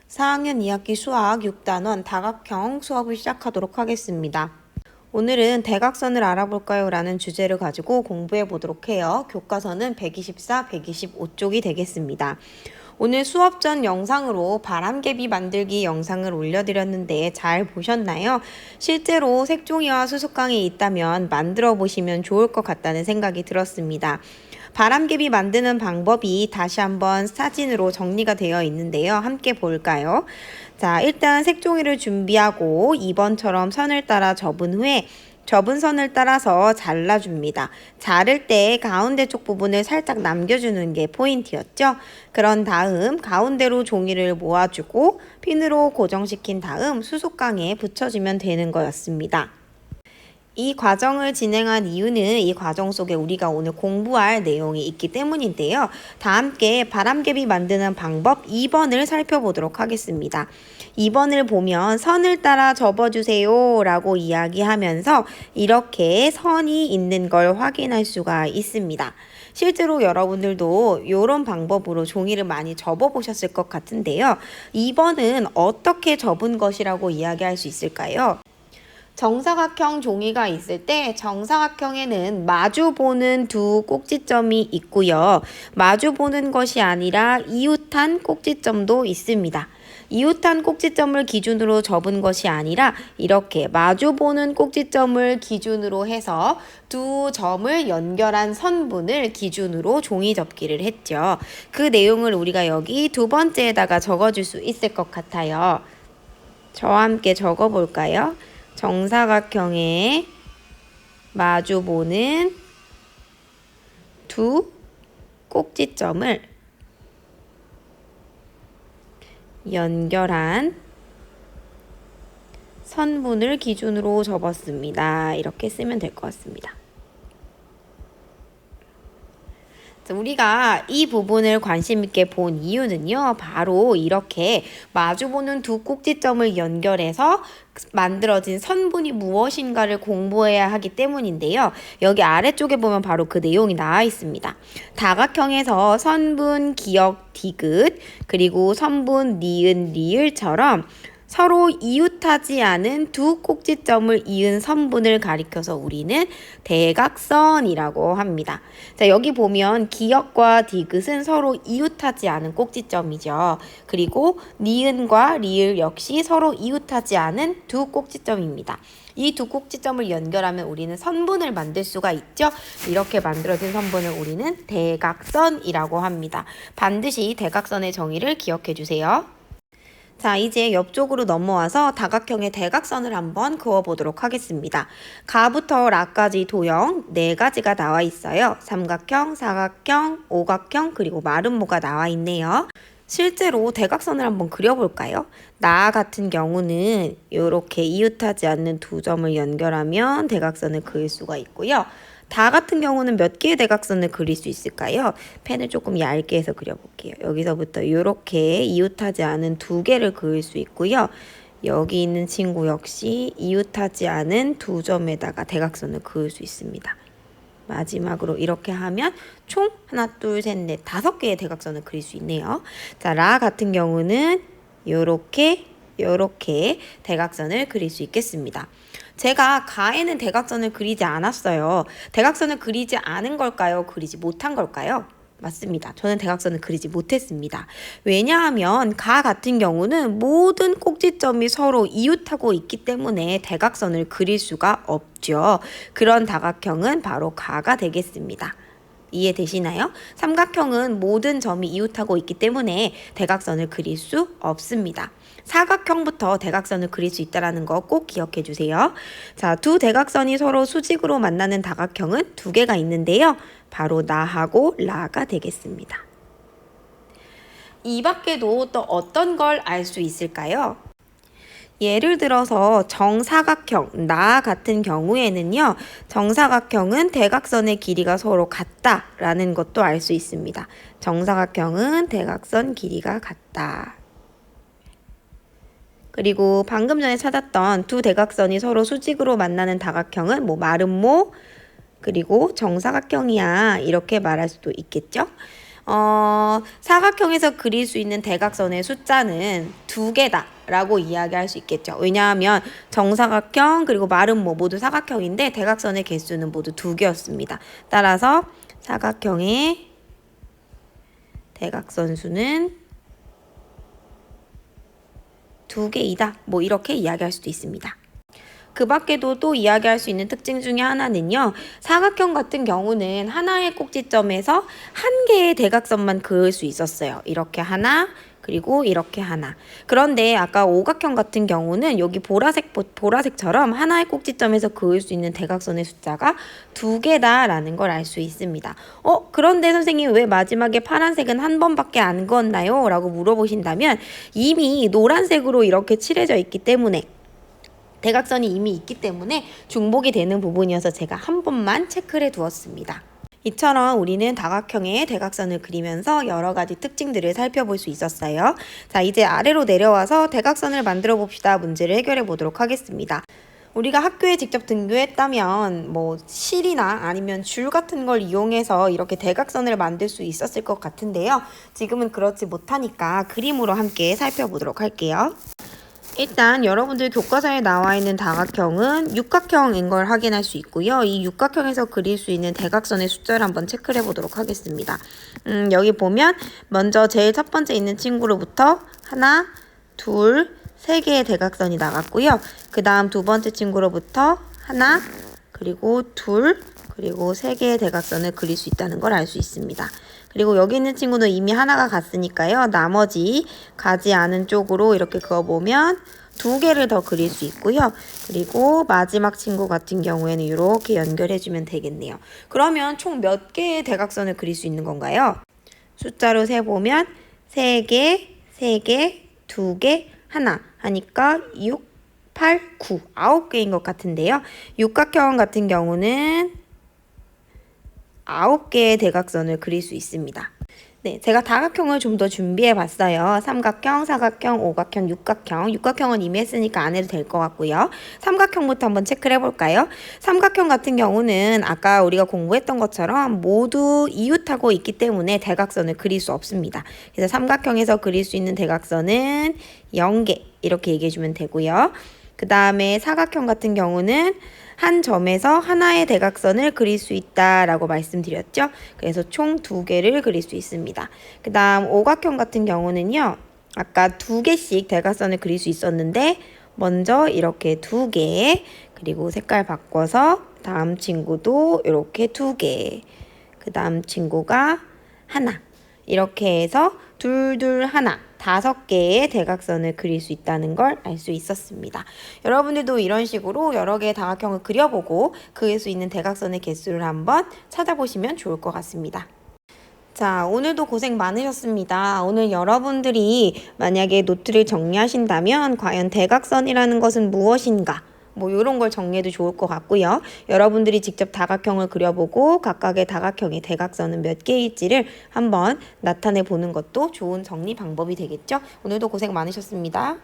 4학년 2학기 수학 6단원 다각형 수업을 시작하도록 하겠습니다. 오늘은 대각선을 알아볼까요? 라는 주제를 가지고 공부해 보도록 해요. 교과서는 124, 125쪽이 되겠습니다. 오늘 수업 전 영상으로 바람개비 만들기 영상을 올려드렸는데 잘 보셨나요? 실제로 색종이와 수수깡이 있다면 만들어 보시면 좋을 것 같다는 생각이 들었습니다. 바람개비 만드는 방법이 다시 한번 사진으로 정리가 되어 있는데요. 함께 볼까요? 자, 일단 색종이를 준비하고 2번처럼 선을 따라 접은 후에 접은 선을 따라서 잘라줍니다. 자를 때 가운데 쪽 부분을 살짝 남겨주는 게 포인트였죠. 그런 다음 가운데로 종이를 모아주고 핀으로 고정시킨 다음 수속강에 붙여주면 되는 거였습니다. 이 과정을 진행한 이유는 이 과정 속에 우리가 오늘 공부할 내용이 있기 때문인데요. 다 함께 바람개비 만드는 방법 2번을 살펴보도록 하겠습니다. 2번을 보면 선을 따라 접어주세요 라고 이야기하면서 이렇게 선이 있는 걸 확인할 수가 있습니다. 실제로 여러분들도 이런 방법으로 종이를 많이 접어보셨을 것 같은데요. 2번은 어떻게 접은 것이라고 이야기할 수 있을까요? 정사각형 종이가 있을 때 정사각형에는 마주보는 두 꼭지점이 있고요. 마주보는 것이 아니라 이웃한 꼭지점도 있습니다. 이웃한 꼭지점을 기준으로 접은 것이 아니라 이렇게 마주보는 꼭지점을 기준으로 해서 두 점을 연결한 선분을 기준으로 종이 접기를 했죠. 그 내용을 우리가 여기 두 번째에다가 적어줄 수 있을 것 같아요. 저와 함께 적어볼까요? 정사각형에 마주보는 두 꼭지점을 연결한 선분을 기준으로 접었습니다. 이렇게 쓰면 될 것 같습니다. 우리가 이 부분을 관심 있게 본 이유는요. 바로 이렇게 마주보는 두 꼭지점을 연결해서 만들어진 선분이 무엇인가를 공부해야 하기 때문인데요. 여기 아래쪽에 보면 바로 그 내용이 나와 있습니다. 다각형에서 선분, 기역, 디귿, 그리고 선분, 니은, 리을처럼 서로 이웃하지 않은 두 꼭지점을 이은 선분을 가리켜서 우리는 대각선이라고 합니다. 자, 여기 보면 기역과 디귿은 서로 이웃하지 않은 꼭지점이죠. 그리고 니은과 리을 역시 서로 이웃하지 않은 두 꼭지점입니다. 이 두 꼭지점을 연결하면 우리는 선분을 만들 수가 있죠. 이렇게 만들어진 선분을 우리는 대각선이라고 합니다. 반드시 대각선의 정의를 기억해 주세요. 자, 이제 옆쪽으로 넘어와서 다각형의 대각선을 한번 그어보도록 하겠습니다. 가부터 라까지 도형 4가지가 나와 있어요. 삼각형, 사각형, 오각형, 그리고 마름모가 나와 있네요. 실제로 대각선을 한번 그려볼까요? 나 같은 경우는 이렇게 이웃하지 않는 두 점을 연결하면 대각선을 그릴 수가 있고요. 다 같은 경우는 몇 개의 대각선을 그릴 수 있을까요? 펜을 조금 얇게 해서 그려볼게요. 여기서부터 이렇게 이웃하지 않은 2개를 그릴 수 있고요. 여기 있는 친구 역시 이웃하지 않은 2점에다가 대각선을 그을 수 있습니다. 마지막으로 이렇게 하면 총 하나, 둘, 셋, 넷, 5개의 대각선을 그릴 수 있네요. 자, 라 같은 경우는 요렇게 대각선을 그릴 수 있겠습니다. 제가 가에는 대각선을 그리지 않았어요. 대각선을 그리지 않은 걸까요? 그리지 못한 걸까요? 맞습니다. 저는 대각선을 그리지 못했습니다. 왜냐하면 가 같은 경우는 모든 꼭지점이 서로 이웃하고 있기 때문에 대각선을 그릴 수가 없죠. 그런 다각형은 바로 가가 되겠습니다. 이해되시나요? 삼각형은 모든 점이 이웃하고 있기 때문에 대각선을 그릴 수 없습니다. 사각형부터 대각선을 그릴 수 있다는 거 꼭 기억해 주세요. 자, 두 대각선이 서로 수직으로 만나는 다각형은 2개가 있는데요. 바로 나하고 라가 되겠습니다. 이 밖에도 또 어떤 걸 알 수 있을까요? 예를 들어서 정사각형, 나 같은 경우에는요. 정사각형은 대각선의 길이가 서로 같다라는 것도 알 수 있습니다. 정사각형은 대각선 길이가 같다. 그리고 방금 전에 찾았던 두 대각선이 서로 수직으로 만나는 다각형은 마름모, 그리고 정사각형이야 이렇게 말할 수도 있겠죠. 사각형에서 그릴 수 있는 대각선의 숫자는 2개다 라고 이야기할 수 있겠죠. 왜냐하면 정사각형 그리고 마른 모 모두 사각형인데 대각선의 개수는 모두 2개였습니다. 따라서 사각형의 대각선 수는 2개이다. 뭐 이렇게 이야기할 수도 있습니다. 그 밖에도 또 이야기할 수 있는 특징 중에 하나는요. 사각형 같은 경우는 하나의 꼭지점에서 한 개의 대각선만 그을 수 있었어요. 이렇게 하나, 그리고 이렇게 하나. 그런데 아까 오각형 같은 경우는 여기 보라색처럼 하나의 꼭지점에서 그을 수 있는 대각선의 숫자가 2개다라는 걸 알 수 있습니다. 그런데 선생님 왜 마지막에 파란색은 한 번밖에 안 그었나요? 라고 물어보신다면 이미 노란색으로 이렇게 칠해져 있기 때문에 대각선이 이미 있기 때문에 중복이 되는 부분이어서 제가 한 번만 체크를 해 두었습니다. 이처럼 우리는 다각형의 대각선을 그리면서 여러 가지 특징들을 살펴볼 수 있었어요. 자, 이제 아래로 내려와서 대각선을 만들어 봅시다. 문제를 해결해 보도록 하겠습니다. 우리가 학교에 직접 등교했다면 뭐 실이나 아니면 줄 같은 걸 이용해서 이렇게 대각선을 만들 수 있었을 것 같은데요. 지금은 그렇지 못하니까 그림으로 함께 살펴보도록 할게요. 일단 여러분들 교과서에 나와 있는 다각형은 육각형인 걸 확인할 수 있고요. 이 육각형에서 그릴 수 있는 대각선의 숫자를 한번 체크를 해보도록 하겠습니다. 여기 보면 먼저 제일 첫 번째 있는 친구로부터 하나, 둘, 세 개의 대각선이 나갔고요. 그 다음 두 번째 친구로부터 하나, 그리고 둘, 그리고 세 개의 대각선을 그릴 수 있다는 걸 알 수 있습니다. 그리고 여기 있는 친구는 이미 하나가 갔으니까요. 나머지 가지 않은 쪽으로 이렇게 그어보면 2개를 더 그릴 수 있고요. 그리고 마지막 친구 같은 경우에는 이렇게 연결해주면 되겠네요. 그러면 총 몇 개의 대각선을 그릴 수 있는 건가요? 숫자로 세보면 3개, 3개, 2개, 하나 하니까 6, 8, 9, 9개인 것 같은데요. 육각형 같은 경우는 9개의 대각선을 그릴 수 있습니다. 네, 제가 다각형을 좀 더 준비해 봤어요. 삼각형, 사각형, 오각형, 육각형. 육각형은 이미 했으니까 안 해도 될 것 같고요. 삼각형부터 한번 체크를 해볼까요? 삼각형 같은 경우는 아까 우리가 공부했던 것처럼 모두 이웃하고 있기 때문에 대각선을 그릴 수 없습니다. 그래서 삼각형에서 그릴 수 있는 대각선은 0개 이렇게 얘기해 주면 되고요. 그 다음에 사각형 같은 경우는 한 점에서 하나의 대각선을 그릴 수 있다라고 말씀드렸죠. 그래서 총 2개를 그릴 수 있습니다. 그 다음 오각형 같은 경우는요. 아까 2개씩 대각선을 그릴 수 있었는데 먼저 이렇게 2개, 그리고 색깔 바꿔서 다음 친구도 이렇게 2개, 그 다음 친구가 하나, 이렇게 해서 둘둘 하나 5개의 대각선을 그릴 수 있다는 걸 알 수 있었습니다. 여러분들도 이런 식으로 여러 개의 다각형을 그려보고 그릴 수 있는 대각선의 개수를 한번 찾아보시면 좋을 것 같습니다. 자, 오늘도 고생 많으셨습니다. 오늘 여러분들이 만약에 노트를 정리하신다면 과연 대각선이라는 것은 무엇인가? 뭐 이런 걸 정리해도 좋을 것 같고요. 여러분들이 직접 다각형을 그려보고 각각의 다각형의 대각선은 몇 개일지를 한번 나타내 보는 것도 좋은 정리 방법이 되겠죠. 오늘도 고생 많으셨습니다.